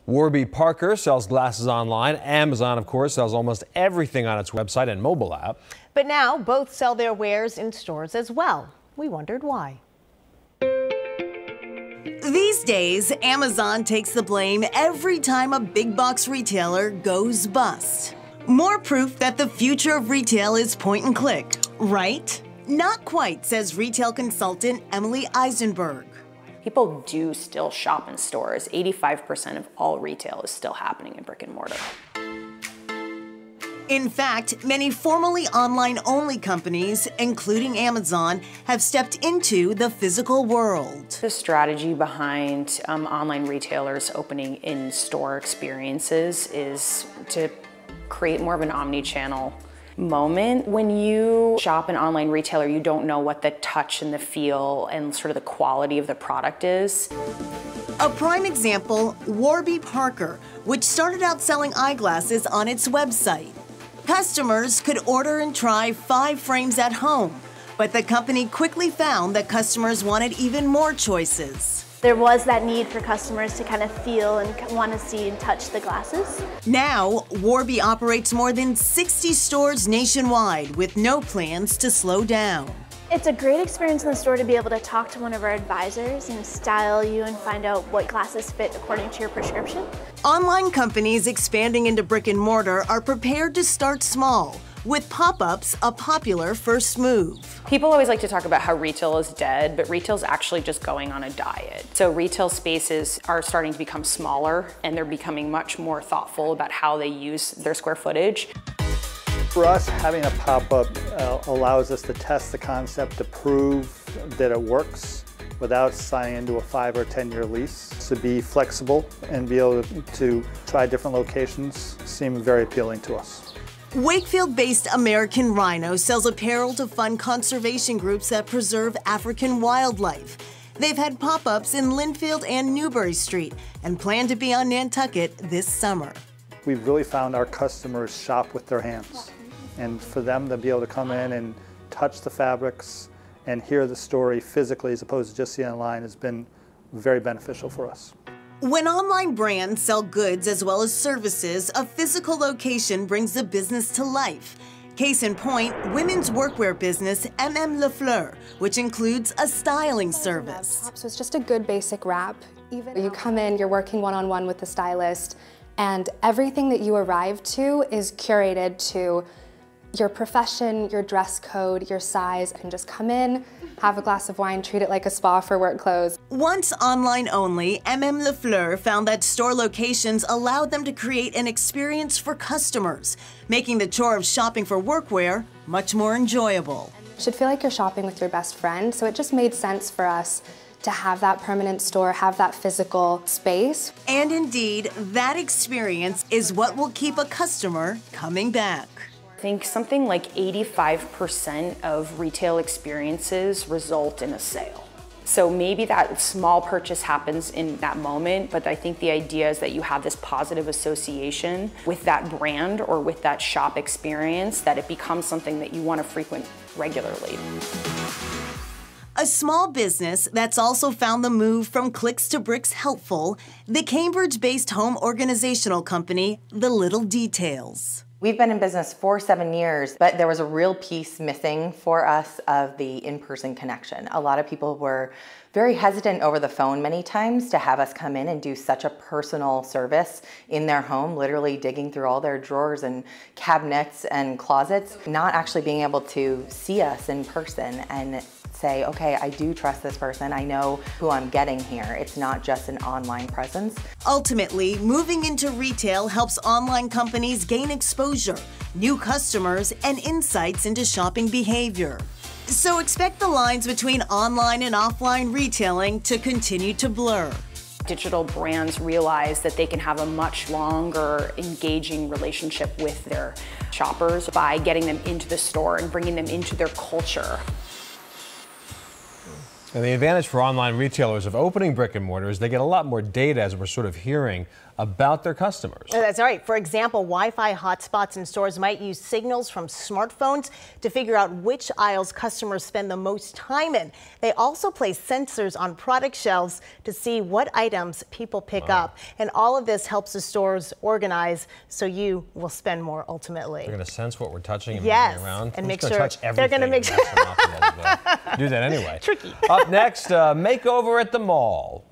Warby Parker sells glasses online. Amazon, of course, sells almost everything on its website and mobile app. But now both sell their wares in stores as well. We wondered why. These days, Amazon takes the blame every time a big box retailer goes bust. More proof that the future of retail is point and click, right? Not quite, says retail consultant Emily Eisenberg. People do still shop in stores. 85% of all retail is still happening in brick and mortar. In fact, many formerly online-only companies, including Amazon, have stepped into the physical world. The strategy behind online retailers opening in-store experiences is to create more of an omni-channel moment. When you shop an online retailer, you don't know what the touch and the feel and sort of the quality of the product is. A prime example, Warby Parker, which started out selling eyeglasses on its website. Customers could order and try 5 frames at home, but the company quickly found that customers wanted even more choices. There was that need for customers to kind of feel and want to see and touch the glasses. Now, Warby operates more than 60 stores nationwide with no plans to slow down. It's a great experience in the store to be able to talk to one of our advisors and style you and find out what glasses fit according to your prescription. Online companies expanding into brick and mortar are prepared to start small, with pop-ups a popular first move. People always like to talk about how retail is dead, but retail's actually just going on a diet. So retail spaces are starting to become smaller and they're becoming much more thoughtful about how they use their square footage. For us, having a pop-up allows us to test the concept to prove that it works without signing into a 5 or 10-year lease. To be flexible and be able to try different locations seemed very appealing to us. Wakefield-based American Rhino sells apparel to fund conservation groups that preserve African wildlife. They've had pop-ups in Linfield and Newbury Street and plan to be on Nantucket this summer. We've really found our customers shop with their hands. And for them to be able to come in and touch the fabrics and hear the story physically as opposed to just seeing online has been very beneficial for us. When online brands sell goods as well as services, a physical location brings the business to life. Case in point, women's workwear business MM Le Fleur, which includes a styling service. So it's just a good basic wrap. Even you come in, you're working one-on-one with the stylist, and everything that you arrive to is curated to your profession, your dress code, your size, and just come in, have a glass of wine, treat it like a spa for work clothes. Once online only, MM Le Fleur found that store locations allowed them to create an experience for customers, making the chore of shopping for workwear much more enjoyable. You should feel like you're shopping with your best friend, so it just made sense for us to have that permanent store, have that physical space. And indeed, that experience is what will keep a customer coming back. I think something like 85% of retail experiences result in a sale. So maybe that small purchase happens in that moment, but I think the idea is that you have this positive association with that brand or with that shop experience, that it becomes something that you want to frequent regularly. A small business that's also found the move from clicks to bricks helpful, the Cambridge-based home organizational company, The Little Details. We've been in business for 7 years, but there was a real piece missing for us of the in-person connection. A lot of people were very hesitant over the phone many times to have us come in and do such a personal service in their home, literally digging through all their drawers and cabinets and closets, not actually being able to see us in person and say, okay, I do trust this person. I know who I'm getting here. It's not just an online presence. Ultimately, moving into retail helps online companies gain exposure, new customers, and insights into shopping behavior. So expect the lines between online and offline retailing to continue to blur. Digital brands realize that they can have a much longer, engaging relationship with their shoppers by getting them into the store and bringing them into their culture. And the advantage for online retailers of opening brick and mortar is they get a lot more data, as we're sort of hearing, about their customers. That's right. For example, Wi-Fi hotspots in stores might use signals from smartphones to figure out which aisles customers spend the most time in. They also place sensors on product shelves to see what items people pick up. And all of this helps the stores organize so you will spend more ultimately. They're going to sense what we're touching and yes, moving around. and make sure touch they're going to make sure. Do that anyway. Tricky. Up next, makeover at the mall.